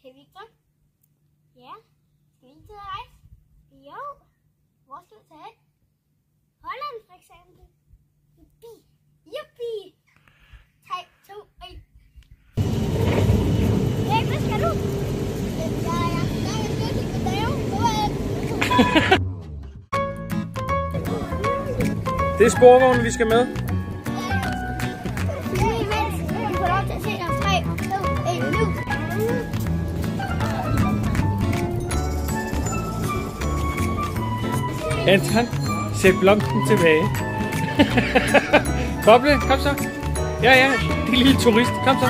Hey Victor? Ja? Skal vi ikke til at rejse? Jo. Hvor skal vi tage? Holland for eksempel. Juppie. Juppie. 3, 2, 1. Hey, hvad skal du? Jeg skal kigge på dig. Det er sporvognen, vi skal med. Anton, sæt blomsten tilbage. Boble, kom så. Ja, det er lille turist. Kom så.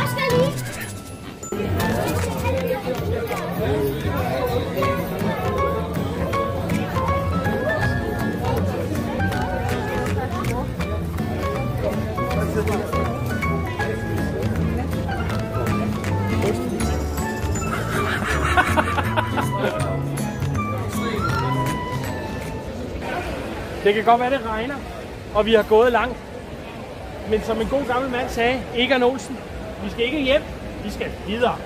Det kan godt være, det regner, og vi har gået langt. Men som en god gammel mand sagde, Egon Olsen, vi skal ikke hjem, vi skal videre.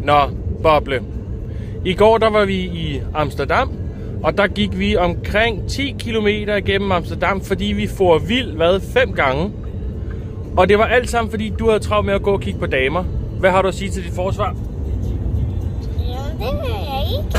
Nå, Boble. I går der var vi i Amsterdam, og der gik vi omkring 10 kilometer igennem Amsterdam, fordi vi for vild 5 gange. Og det var alt sammen, fordi du havde travlt med at gå og kigge på damer. Hvad har du at sige til dit forsvar? Ja, det vil jeg ikke.